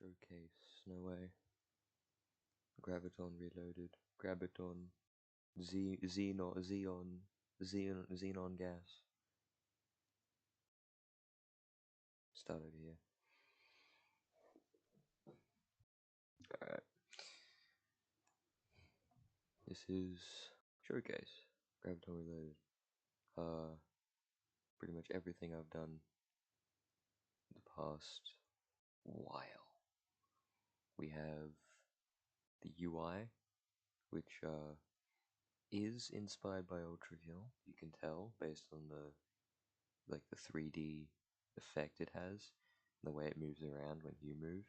Showcase, no way. Graviton Reloaded. Graviton Xenon gas. Start over here. Alright. This is Showcase. Graviton Reloaded. Pretty much everything I've done the past while. We have the UI, which is inspired by Ultrakill. You can tell based on the 3D effect it has, and the way it moves around when you move.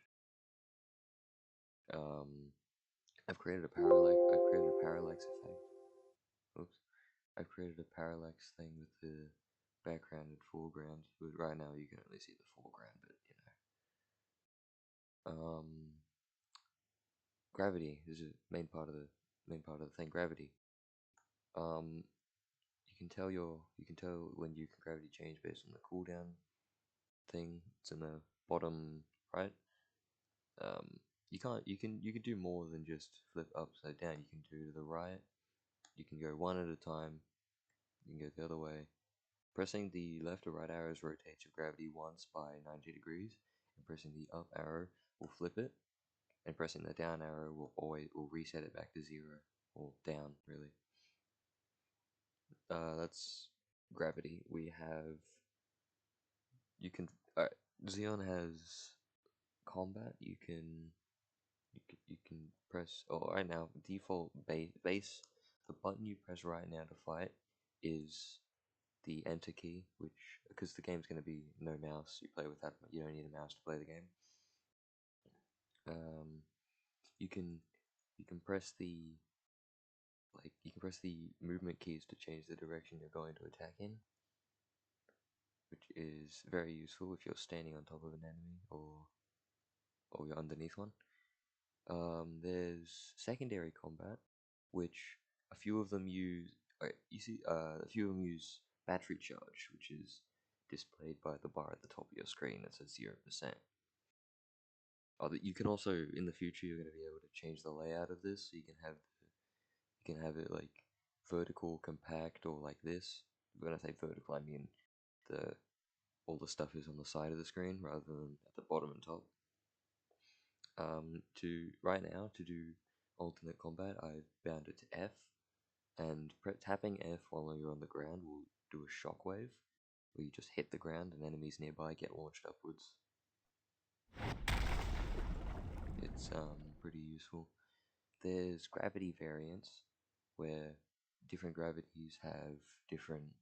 I've created a parallax effect. Oops. I've created a parallax thing with the background and foreground. But right now you can only see the foreground, but you know. Gravity is a main part of the thing. Gravity. You can tell when you can gravity change based on the cooldown thing. It's in the bottom right. You can do more than just flip upside down. You can do to the right. You can go one at a time. You can go the other way. Pressing the left or right arrows rotates your gravity once by 90 degrees, and pressing the up arrow will flip it, and pressing the down arrow will reset it back to 0, or down really. That's gravity. We have Xeon has combat. You can press. Oh, right now default base. The button you press right now to fight is the enter key, which because the game's going to be no mouse. You play with that. You don't need a mouse to play the game. You can press the movement keys to change the direction you're going to attack in, which is very useful if you're standing on top of an enemy or you're underneath one. There's secondary combat, which a few of them use. A few of them use battery charge, which is displayed by the bar at the top of your screen that says 0%. You can also, in the future, you're going to be able to change the layout of this, so you can have it like vertical, compact, or like this. When I say vertical, I mean all the stuff is on the side of the screen rather than at the bottom and top. Right now, to do alternate combat, I've bound it to F, and tapping F while you're on the ground will do a shockwave, where you just hit the ground and enemies nearby get launched upwards. It's pretty useful. There's gravity variants, where different gravities have different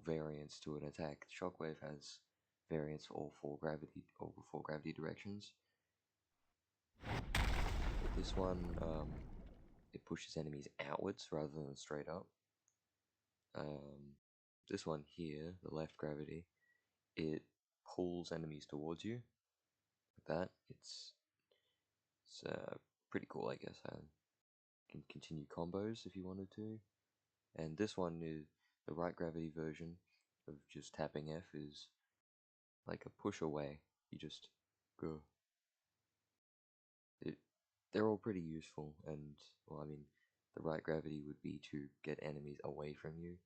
variants to an attack. Shockwave has variants for all four gravity directions. This one, it pushes enemies outwards rather than straight up. This one here, the left gravity, it pulls enemies towards you like that. It's pretty cool, I guess. You can continue combos if you wanted to. And this one is the right gravity version of just tapping F is like a push away. You just go. They're all pretty useful, and well, I mean, the right gravity would be to get enemies away from you.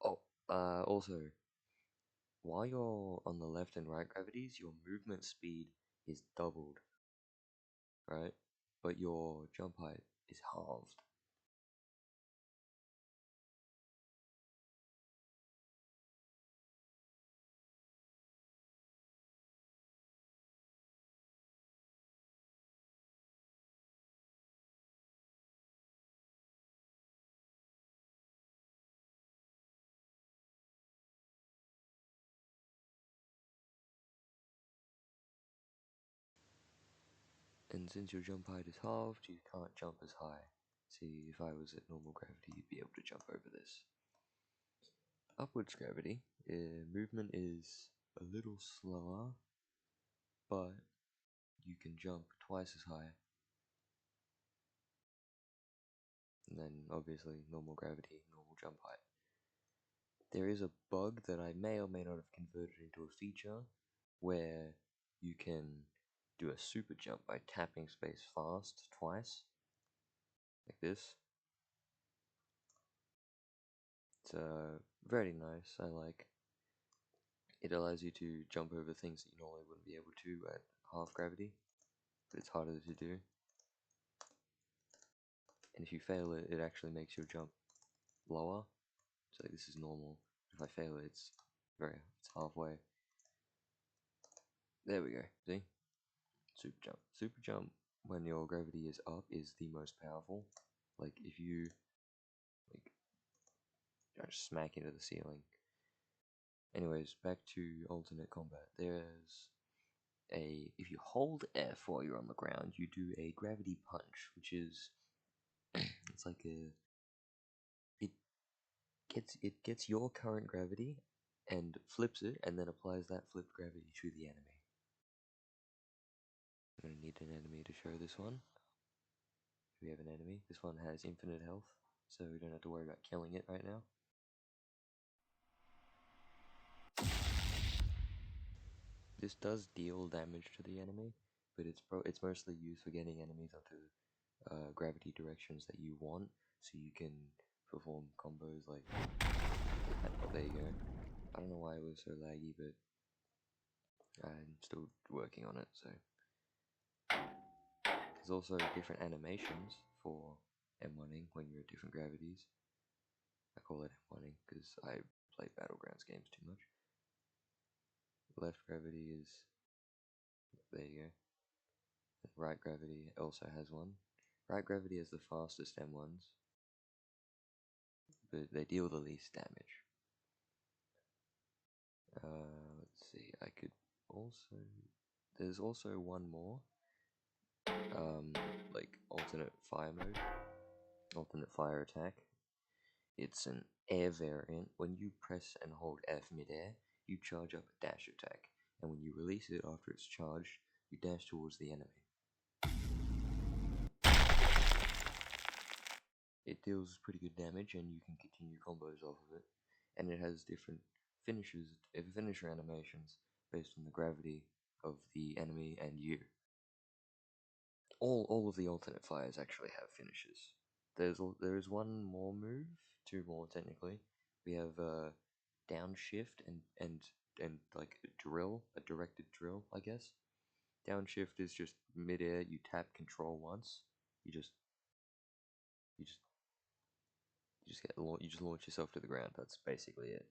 Oh, also, while you're on the left and right gravities, your movement speed is doubled, right? But your jump height is halved. And since your jump height is halved, you can't jump as high. See, if I was at normal gravity, you'd be able to jump over this. Upwards gravity, movement is a little slower, but you can jump twice as high. And then obviously normal gravity, normal jump height. There is a bug that I may or may not have converted into a feature where you can do a super jump by tapping space fast twice, like this. It's very nice, I like. It allows you to jump over things that you normally wouldn't be able to at half gravity, but it's harder to do. And if you fail it, it actually makes your jump lower. So like, this is normal. If I fail it, it's halfway. There we go. See? Super jump. Super jump when your gravity is up is the most powerful. Like if you like just smack into the ceiling. Anyways, back to alternate combat. There's if you hold F while you're on the ground, you do a gravity punch, which is it's like it gets your current gravity and flips it, and then applies that flipped gravity to the enemy. I'm gonna need an enemy to show this one. We have an enemy. This one has infinite health, so we don't have to worry about killing it right now. This does deal damage to the enemy, but it's mostly used for getting enemies onto gravity directions that you want, so you can perform combos like that. Oh, there you go. I don't know why it was so laggy, but I'm still working on it, so. There's also different animations for M1ing when you're at different gravities. I call it M1ing because I play Battlegrounds games too much. Left gravity is, there you go. Right gravity also has one. Right gravity has the fastest M1s, but they deal the least damage. Let's see, I could also, there's also one more, like alternate fire mode, alternate fire attack. It's an air variant. When you press and hold F mid-air, you charge up a dash attack, and when you release it after it's charged, you dash towards the enemy. It deals pretty good damage, and you can continue combos off of it. And it has different finisher animations based on the gravity of the enemy and you. All of the alternate fires actually have finishes. There is one more move, two more technically. We have downshift and like a drill, a directed drill, I guess. Downshift is just mid-air. You tap control once. You just launch yourself to the ground. That's basically it.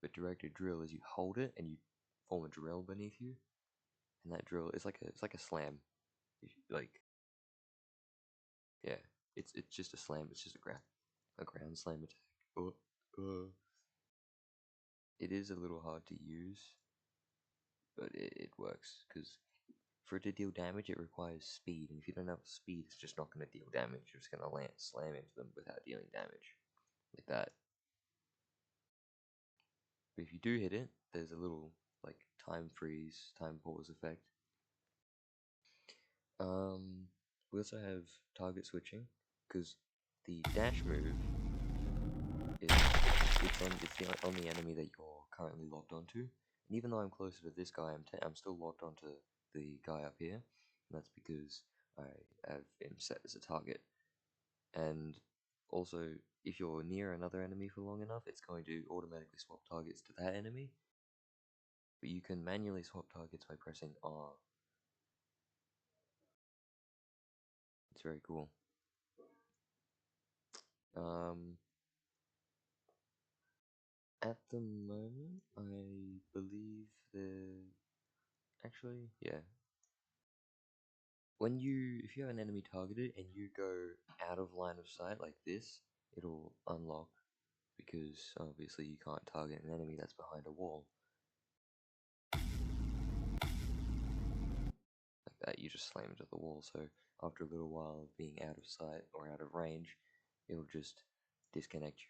But directed drill is you hold it and you form a drill beneath you, and that drill is like a slam. Like yeah, it's just a slam. It's just a ground slam attack. It is a little hard to use, but it works because for it to deal damage, it requires speed, and if you don't have speed, it's just not going to deal damage. You're just going to slam into them without dealing damage, like that. But if you do hit it, there's a little like time freeze, time pause effect. We also have target switching because the dash move is on the enemy that you're currently locked onto. And even though I'm closer to this guy, I'm still locked onto the guy up here. And that's because I have him set as a target. And also, if you're near another enemy for long enough, it's going to automatically swap targets to that enemy. But you can manually swap targets by pressing R. It's very cool. At the moment, I believe actually, yeah. If you have an enemy targeted and you go out of line of sight like this, it'll unlock because obviously you can't target an enemy that's behind a wall. Like that, you just slam into the wall. So after a little while of being out of sight or out of range, it'll just disconnect you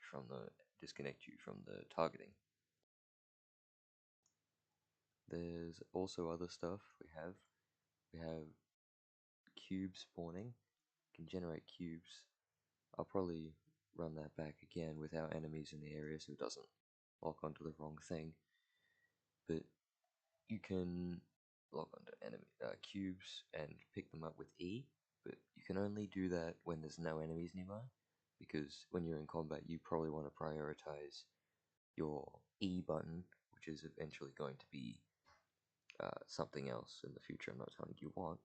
from the targeting. There's also other stuff we have. We have cube spawning. Can generate cubes. I'll probably run that back again without enemies in the area so it doesn't lock onto the wrong thing. But you can lock onto cubes and pick them up with E, but you can only do that when there's no enemies nearby, because when you're in combat, you probably want to prioritize your E button, which is eventually going to be something else in the future. I'm not telling you what.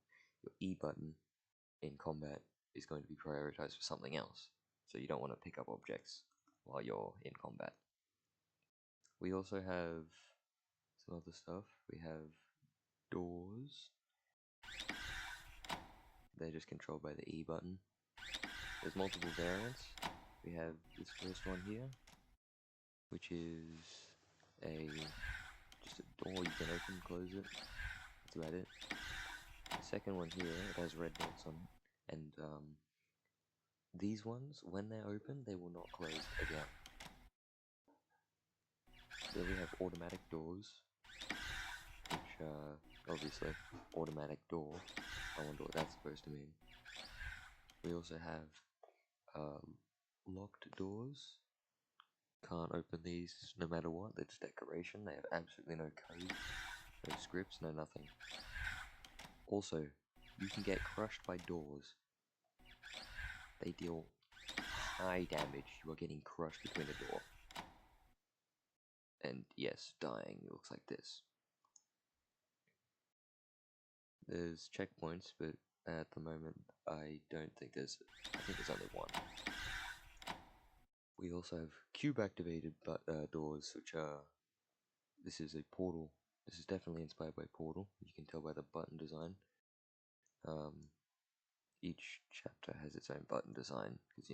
Your E button in combat is going to be prioritized for something else, so you don't want to pick up objects while you're in combat. We also have some other stuff. We have doors. They're just controlled by the E button. There's multiple variants. We have this first one here, which is just a door you can open and close it. That's about it. The second one here, it has red dots on it, and these ones, when they're open, they will not close again. Then we have automatic doors, which obviously automatic door. I wonder what that's supposed to mean. We also have locked doors. Can't open these no matter what. They're just decoration. They have absolutely no code, no scripts, no nothing. Also, you can get crushed by doors. They deal high damage. You are getting crushed between a door. And yes, dying looks like this. There's checkpoints, but at the moment I don't think there's. I think there's only one. We also have cube activated doors, which are. This is a portal. This is definitely inspired by Portal. You can tell by the button design. Each chapter has its own button design, because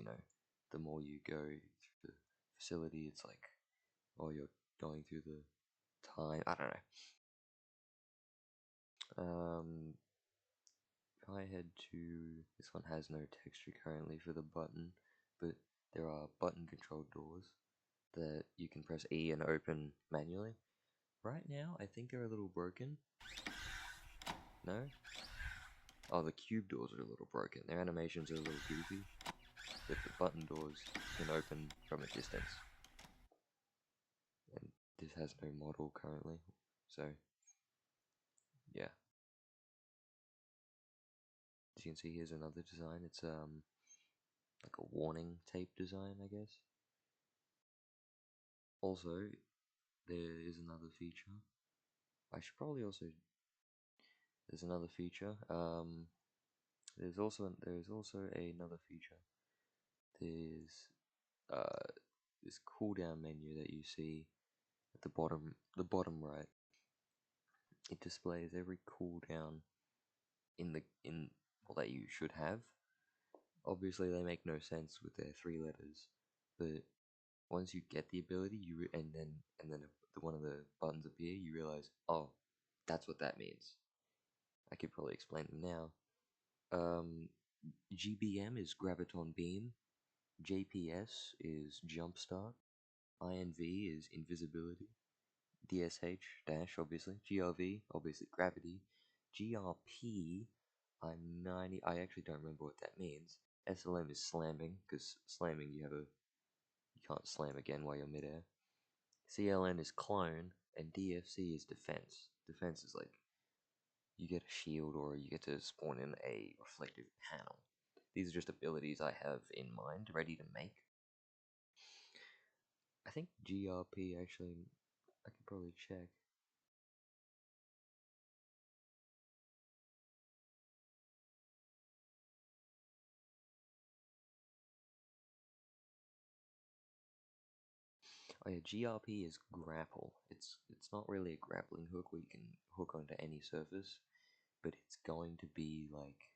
the more you go through the facility, it's like, oh, you're going through the time. I don't know. If I head to this one, has no texture currently for the button, but there are button controlled doors that you can press E and open manually. Right now, I think they're a little broken. No? Oh, the cube doors are a little broken. Their animations are a little goofy, but the button doors you can open from a distance. And this has no model currently, so yeah. As you can see, here's another design. It's like a warning tape design, I guess. Also, there is another feature. I should probably also. There's another feature. There's also another feature. There's this cooldown menu that you see at the bottom right. It displays every cooldown well, that you should have. Obviously, they make no sense with their 3 letters, but once you get the ability, and then one of the buttons appear, you realize, oh, that's what that means. I could probably explain them now. GBM is Graviton Beam, JPS is Jumpstart, INV is Invisibility, DSH dash obviously, GRV obviously Gravity, GRP I actually don't remember what that means. SLM is Slamming, because slamming you can't slam again while you're midair. CLN is Clone, and DFC is Defense. Defense is like you get a shield or you get to spawn in a reflective panel. These are just abilities I have in mind, ready to make. I think GRP actually, I could probably check. Oh yeah, GRP is grapple. It's not really a grappling hook where you can hook onto any surface, but it's going to be like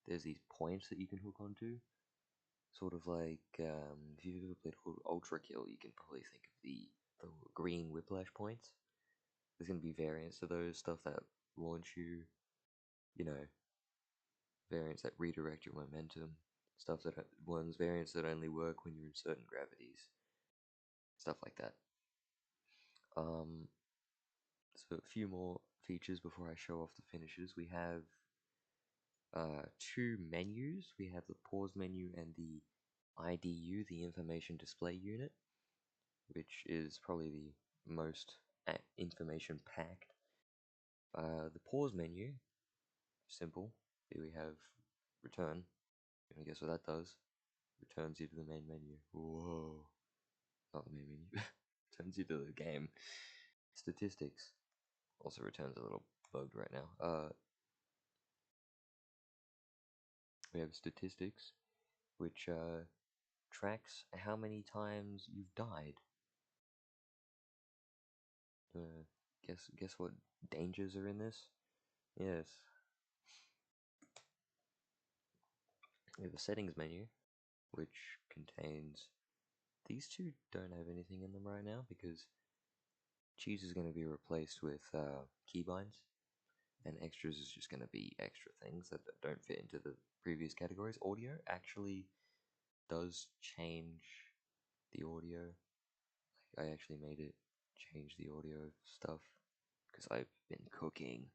there's these points that you can hook onto. Sort of like if you've ever played Ultra Kill, you can probably think of the green whiplash points. There's gonna be variants of those, stuff that launch you, you know, variants that redirect your momentum, variants that only work when you're in certain gravities, stuff like that. So a few more features before I show off the finishes. We have 2 menus. We have the pause menu and the IDU, the information display unit, which is probably the most information packed The pause menu, simple. Here we have return. And guess what that does? Returns you to the main menu. Whoa. Not the main menu. Returns you to the game. Statistics. Also returns a little bugged right now. We have statistics, which tracks how many times you've died. Guess what dangers are in this? Yes. We have a settings menu, which contains these two. Don't have anything in them right now because cheese is going to be replaced with keybinds, and extras is just going to be extra things that don't fit into the previous categories. Audio actually does change the audio. I actually made it change the audio stuff because I've been cooking.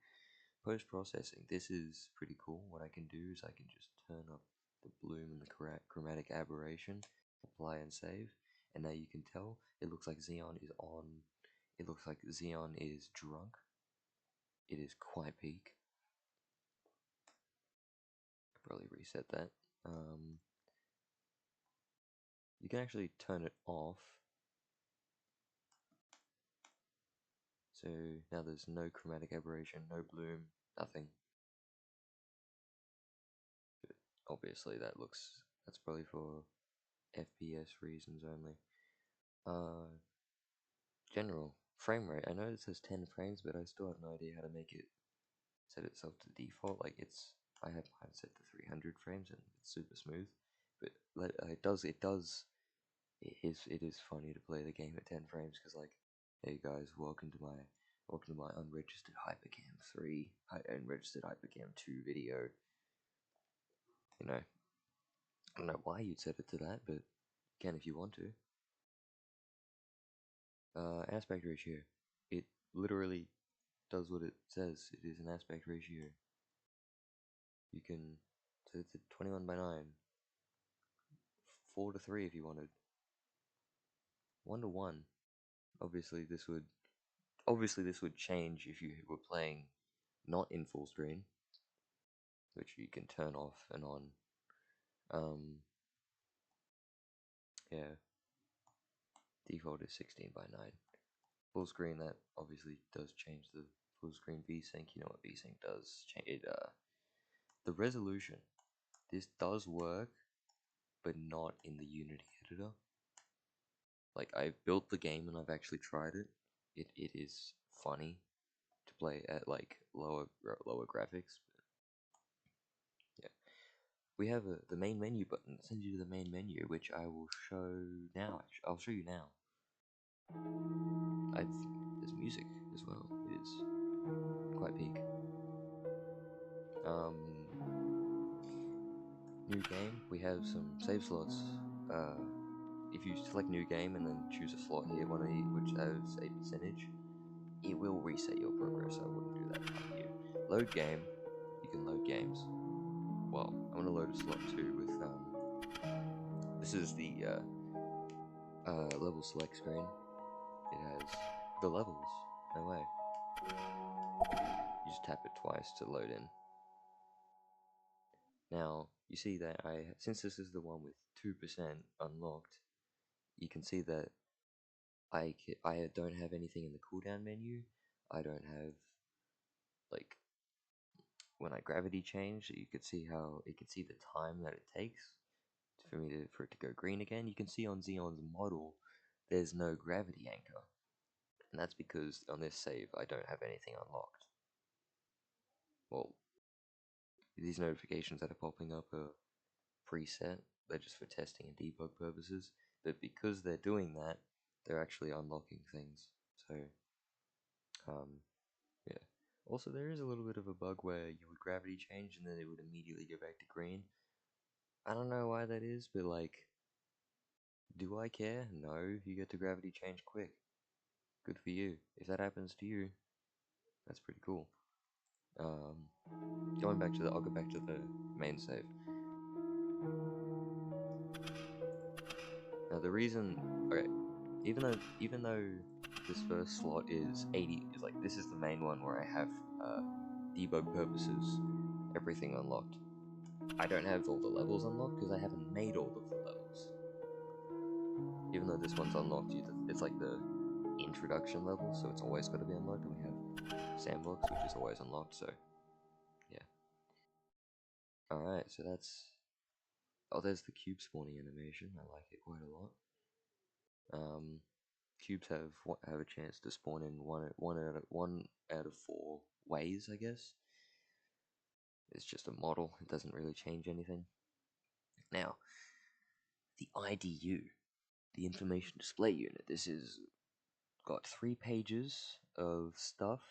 Post-processing, this is pretty cool. What I can do is I can just turn up the bloom and the chromatic aberration, apply and save, and now you can tell it looks like Xeon is on. It looks like Xeon is drunk. It is quite peak. Could probably reset that. You can actually turn it off. So now there's no chromatic aberration, no bloom, nothing. But obviously that's probably for FPS reasons only. General frame rate. I know it says 10 frames, but I still have no idea how to make it set itself to default. Like I have mine set to 300 frames and it's super smooth. But it is funny to play the game at 10 frames because like, hey guys, welcome to my unregistered Hypercam 3, unregistered Hypercam 2 video. You know, I don't know why you'd set it to that, but you can if you want to. Aspect ratio. It literally does what it says. It is an aspect ratio. You can set it to 21:9, 4:3 if you wanted, 1:1. Obviously, this would change if you were playing not in full screen, which you can turn off and on. Yeah. Default is 16:9. Full screen, that obviously does change the full screen VSync. You know what VSync does? The resolution. This does work, but not in the Unity editor. Like, I've built the game and I've actually tried it. It is funny to play at like lower graphics. But yeah, we have the main menu button that sends you to the main menu, which I will show now. I'll show you now. There's music as well. It is quite peak. New game. We have some save slots. If you select new game and then choose a slot here, one of these which has a percentage, it will reset your progress. I wouldn't do that if I were you. Load game. You can load games. Well, I'm gonna load a slot 2 with this is the level select screen. It has the levels. No way. You just tap it twice to load in. Now you see that since this is the one with 2% unlocked, you can see that I don't have anything in the cooldown menu. I don't have, like, when I gravity change, you could see the time that it takes for it to go green again. You can see on Xeon's model, there's no gravity anchor, and that's because on this save I don't have anything unlocked. Well, these notifications that are popping up are preset. They're just for testing and debug purposes. But because they're doing that, they're actually unlocking things. So, yeah. Also, there is a little bit of a bug where you would gravity change and then it would immediately go back to green. I don't know why that is, but like, do I care? No, you get to gravity change quick. Good for you. If that happens to you, that's pretty cool. I'll go back to the main save. Now the reason, okay, even though this first slot is 80. Is like this is the main one where I have debug purposes everything unlocked. I don't have all the levels unlocked because I haven't made all of the levels. Even though this one's unlocked, it's like the introduction level, so it's always got to be unlocked. And we have sandbox, which is always unlocked. So yeah. All right, so that's. Oh, there's the cube spawning animation. I like it quite a lot. Cubes have a chance to spawn in one out of 4 ways, I guess. It's just a model. It doesn't really change anything. Now, the IDU, the Information Display Unit. This is got 3 pages of stuff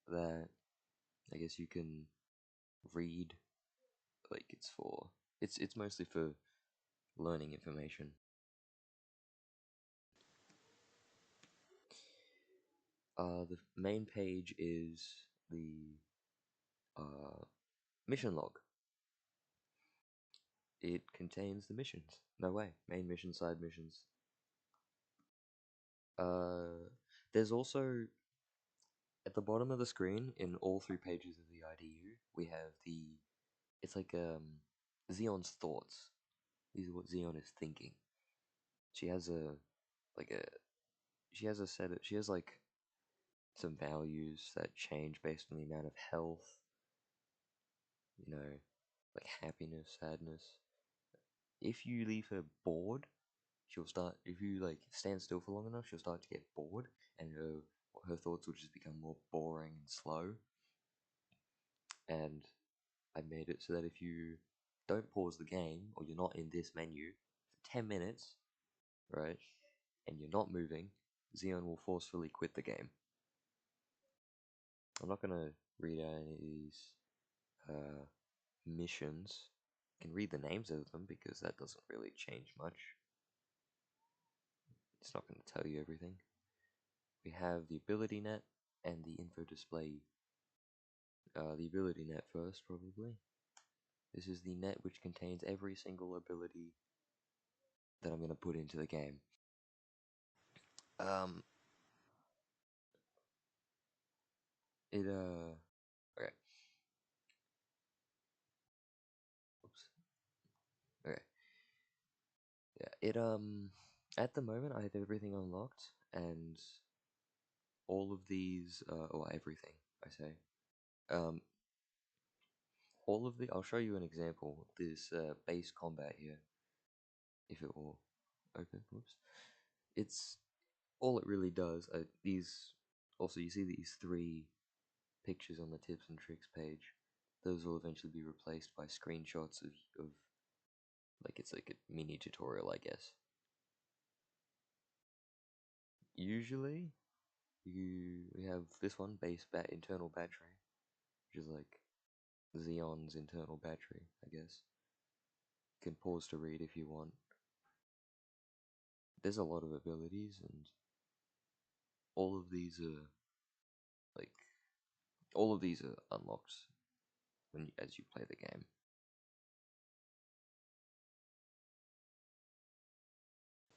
that I guess you can read. Like it's mostly for learning information. The main page is the mission log. It contains the missions. No way. Main mission, side missions. There's also at the bottom of the screen in all 3 pages of the IDU, we have it's like Xeon's thoughts. These are what Xeon is thinking. She has like a she has like some values that change based on the amount of health, you know, like happiness, sadness. If you leave her bored, she'll start. If you like stand still for long enough, she'll start to get bored, and her thoughts will just become more boring and slow. And I made it so that if you don't pause the game or you're not in this menu for 10 minutes, right, and you're not moving, Xeon will forcefully quit the game. I'm not gonna read out any of these missions. You can read the names of them because that doesn't really change much. It's not going to tell you everything. We have the ability net and the info display. The ability net first, probably. This is the net which contains every single ability that I'm going to put into the game. Okay. Oops. Okay. Yeah, at the moment I have everything unlocked, and all of these, or everything, I say. All of I'll show you an example. This base combat here, if it will open, whoops. It's all it really does. Also you see these 3 pictures on the tips and tricks page. Those will eventually be replaced by screenshots of like it's like a mini tutorial, I guess. Usually, we have this one, base internal battery, which is like Xeon's internal battery, I guess. You can pause to read if you want. There's a lot of abilities, and all of these are like all of these are unlocked as you play the game.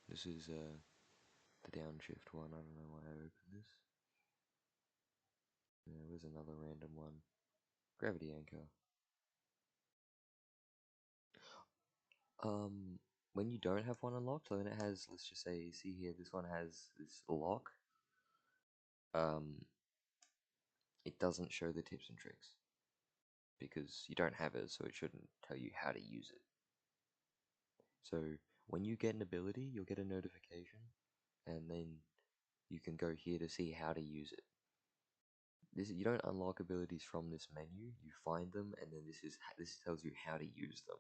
This is the downshift one. I don't know why I opened this. There was another random one. Gravity anchor. When you don't have one unlocked, so then it has, let's just say, see here, this one has this lock. It doesn't show the tips and tricks because you don't have it, so it shouldn't tell you how to use it. So when you get an ability, you'll get a notification, and then you can go here to see how to use it. You don't unlock abilities from this menu. You find them, and then this tells you how to use them,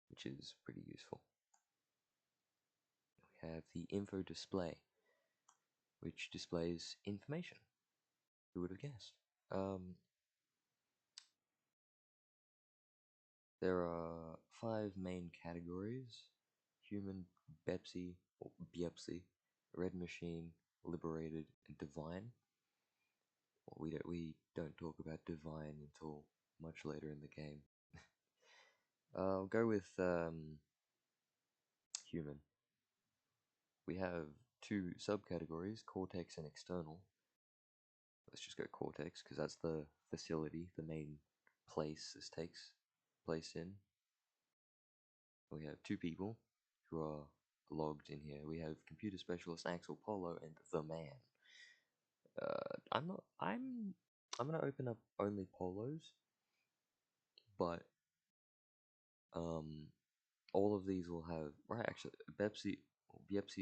which is pretty useful. We have the info display, which displays information. Who would have guessed? There are 5 main categories: human, Bepsi, or Biepsi, red machine, liberated, and divine. Well, we don't talk about divine until much later in the game. I'll go with human. We have two subcategories, cortex and external. Let's just go cortex, because that's the facility, the main place this takes place in. We have two people who are logged in here. We have computer specialist Axel Polo and the man. I'm gonna open up only Polos, but all of these will have, right, actually Bepsy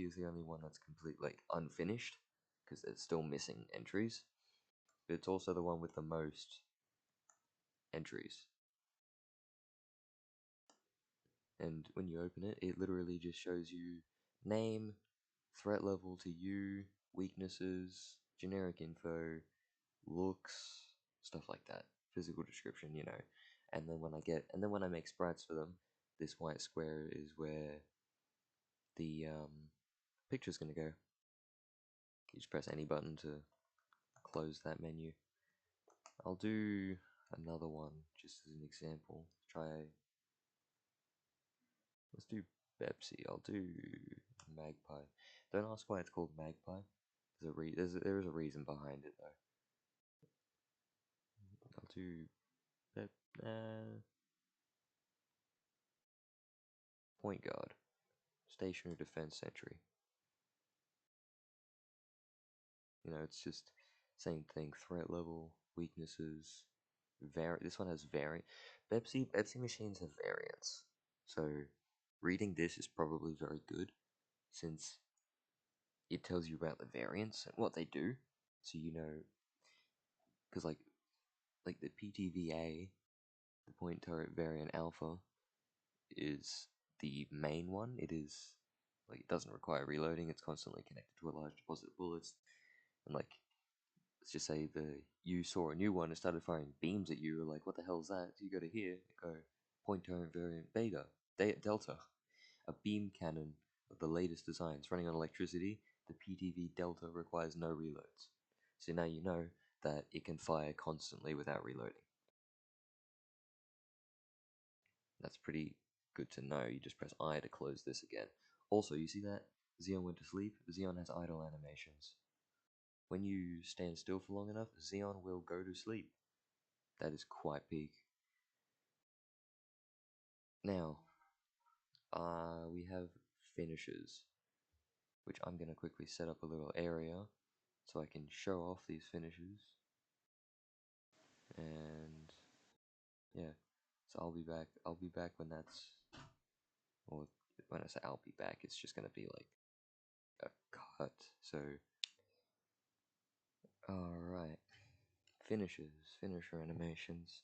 is the only one that's completely unfinished because it's still missing entries, but it's also the one with the most entries. And when you open it, it literally just shows you name, threat level to you, weaknesses, generic info, looks, stuff like that, physical description, you know. And then when I make sprites for them, this white square is where the picture's gonna go. You just press any button to close that menu. I'll do another one just as an example. Let's do Pepsi. I'll do Magpie. Don't ask why it's called Magpie. There is a reason behind it though. I'll do Point Guard, Stationary Defense Sentry. You know, it's just same thing. Threat level, weaknesses, This one has variant. Pepsi machines have variants. So reading this is probably very good, since it tells you about the variants and what they do. So you know, because like the PTVA, the Point Turret Variant Alpha, is the main one. It doesn't require reloading. It's constantly connected to a large deposit of bullets, and let's just say you saw a new one and started firing beams at you. You're like, what the hell is that? So you go to here, go Point Turret Variant Delta, a beam cannon of the latest designs running on electricity. The PTV Delta requires no reloads. So now you know that it can fire constantly without reloading. That's pretty good to know. You just press I to close this again. Also, you see that? Xeon went to sleep. Xeon has idle animations. When you stand still for long enough, Xeon will go to sleep. That is quite peak. Now, we have finishes, which I'm going to quickly set up a little area so I can show off these finishes. And yeah, so I'll be back when that's, or when I say I'll be back, it's just going to be like a cut. So, alright, finisher animations.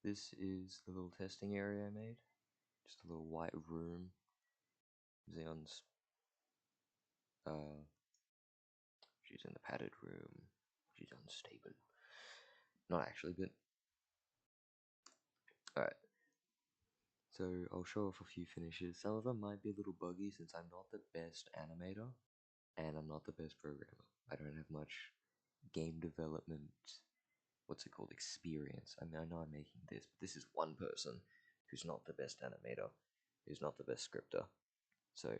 This is the little testing area I made. Just a little white room. Xeon's, she's in the padded room. She's unstable. Not actually, but alright. So I'll show off a few finishes. Some of them might be a little buggy since I'm not the best animator and I'm not the best programmer. I don't have much game development, experience. I mean, I know I'm making this, but this is one person who's not the best animator, who's not the best scripter. So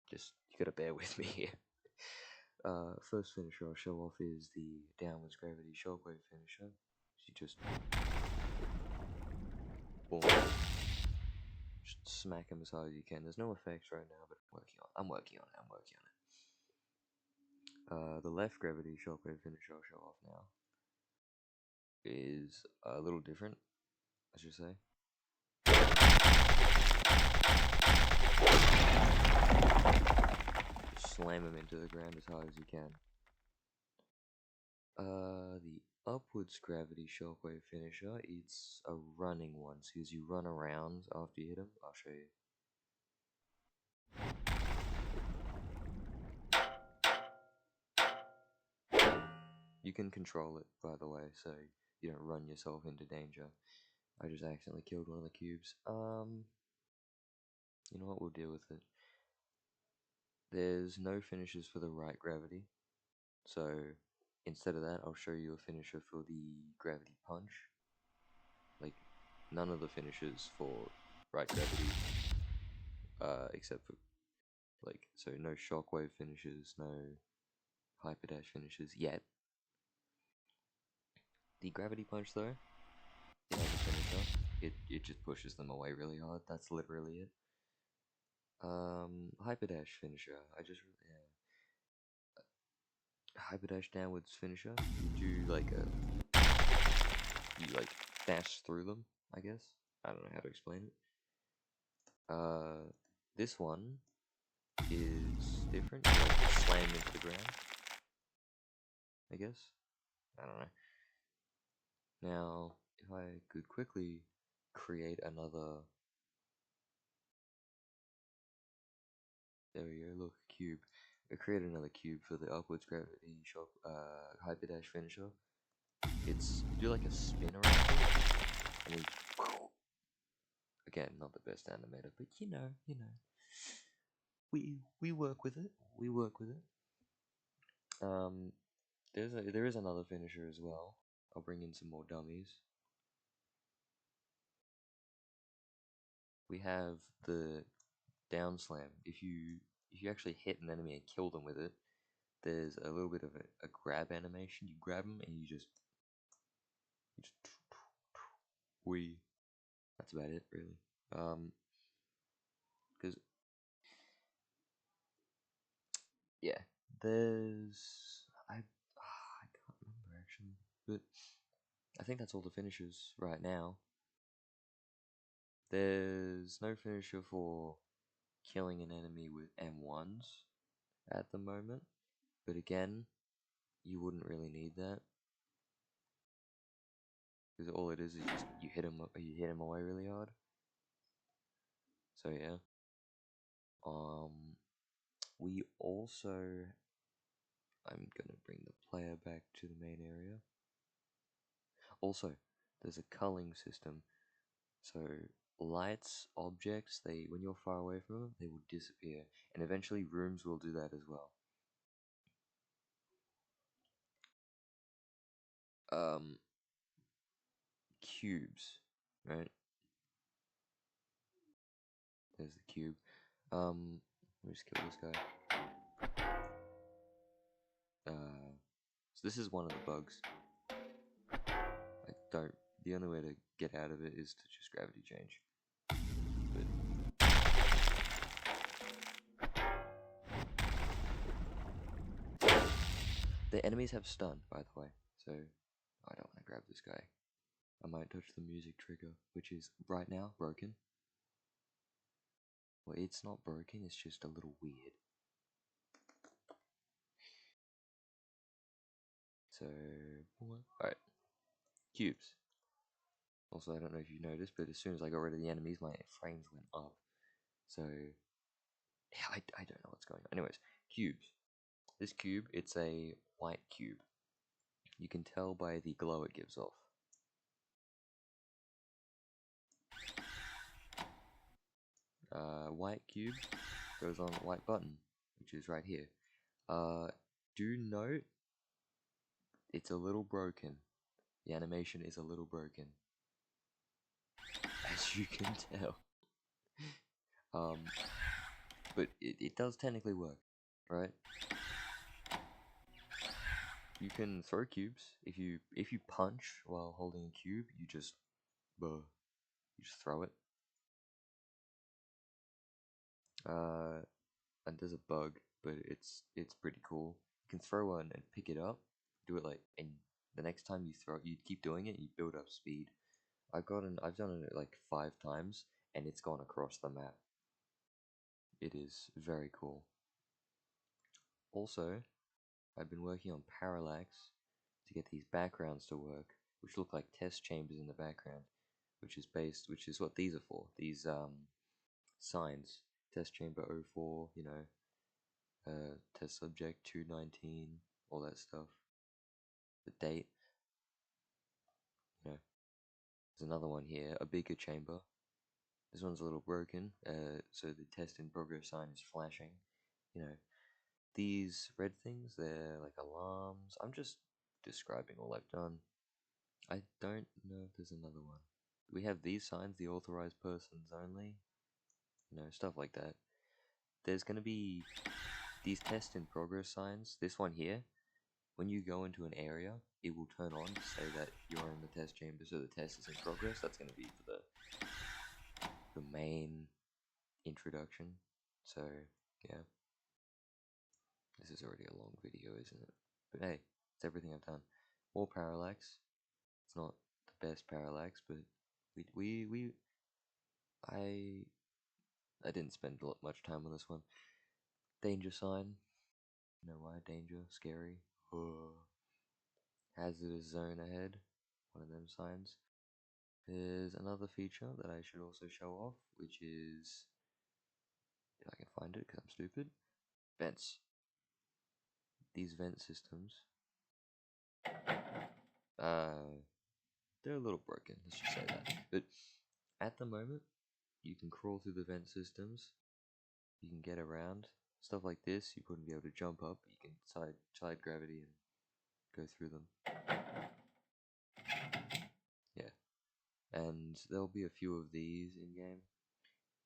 just, you gotta bear with me here. First finisher I'll show off is the downwards gravity shockwave finisher. So you just boom, just smack him as hard as you can. There's no effects right now, but I'm working on it. The left gravity shockwave finisher I'll show off now is a little different, I should say. Just slam him into the ground as hard as you can. The upwards gravity shockwave finisher, it's a running one, so as you run around after you hit him, I'll show you. You can control it, by the way, so you don't run yourself into danger. I just accidentally killed one of the cubes. You know what, we'll deal with it. There's no finishes for the right gravity, so instead of that, I'll show you a finisher for the gravity punch. Like, none of the finishes for right gravity, except for Like, so no shockwave finishes, no hyperdash finishes yet. The gravity punch though, it has a finisher. It just pushes them away really hard. That's literally it. Hyperdash finisher. Hyperdash downwards finisher. You do like you like dash through them, I guess. I don't know how to explain it. This one is different. You like slam into the ground, I guess. I don't know. Now, if I could quickly create another. There we go. Look, cube. I create another cube for the upwards gravity shock hyperdash finisher. It's you do like a spin around it, and then again, not the best animator, but you know, we work with it. We work with it. There is another finisher as well. I'll bring in some more dummies. We have the down slam. If you actually hit an enemy and kill them with it, there's a little bit of a grab animation. You grab them and you just we. That's about it, really. Because yeah, there's I can't remember actually, but I think that's all the finishers right now. There's no finisher for killing an enemy with M1s at the moment, but again, you wouldn't really need that because all it is just you hit him away really hard. So yeah. We also I'm gonna bring the player back to the main area. Also, there's a culling system. So lights, objects, when you're far away from them, they will disappear, and eventually rooms will do that as well. Cubes, right? There's the cube. Let me just kill this guy. So this is one of the bugs. The only way to get out of it is to just gravity change. The enemies have stun, by the way, so I don't want to grab this guy. I might touch the music trigger, which is right now broken. Well, it's not broken, it's just a little weird. So, alright. Cubes. Also, I don't know if you noticed, but as soon as I got rid of the enemies, my frames went up. So, yeah, I don't know what's going on. Anyways, cubes. This cube, it's a white cube. You can tell by the glow it gives off. White cube goes on white button, which is right here. Do note, it's a little broken. The animation is a little broken, as you can tell. But it does technically work, right? You can throw cubes. If you punch while holding a cube, you just throw it. And there's a bug, but it's pretty cool. You can throw one and pick it up, do it and the next time you throw it, you keep doing it, you build up speed. I've done it like 5 times, and it's gone across the map. It is very cool. Also, I've been working on parallax to get these backgrounds to work, which look like test chambers in the background, which is what these are for. These signs, test chamber 04, test subject 219, all that stuff. The date, there's another one here, a bigger chamber. This one's a little broken, so the test in progress sign is flashing. These red things, they're like alarms. I'm just describing all I've done. I don't know if there's another one. We have these signs, the authorized persons only. Stuff like that. there's going to be these test in progress signs. This one here, when you go into an area, it will turn on to say that you're in the test chamber, so the test is in progress. That's going to be for the main introduction. So yeah, this is already a long video, isn't it? But hey, it's everything I've done. More parallax. It's not the best parallax, but I didn't spend much time on this one. Danger sign. You know why? Danger, scary. Hazardous zone ahead. One of them signs. There's another feature that I should also show off, which is, if I can find it because I'm stupid, vents. These vent systems, they're a little broken, let's just say that. But at the moment, you can crawl through the vent systems, you can get around. Stuff like this, you wouldn't be able to jump up, you can side gravity and go through them. Yeah. And there'll be a few of these in game.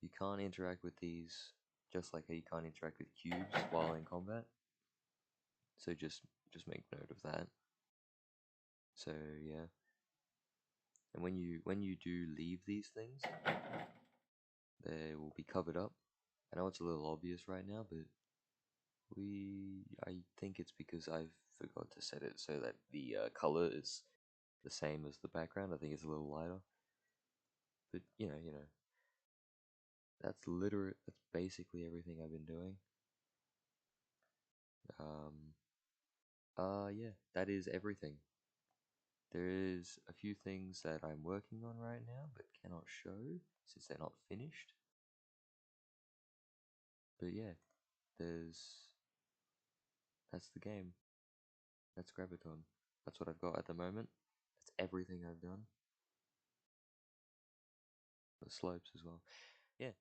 You can't interact with these, just like how you can't interact with cubes while in combat. So just make note of that. So yeah. And when you do leave these things, they will be covered up. I know it's a little obvious right now, but I think it's because I forgot to set it so that the color is the same as the background. I think it's a little lighter. But you know, that's basically everything I've been doing. Yeah, that is everything. There is a few things that I'm working on right now, but cannot show since they're not finished. But yeah, that's the game. That's Graviton. That's what I've got at the moment. That's everything I've done. The slopes as well. Yeah.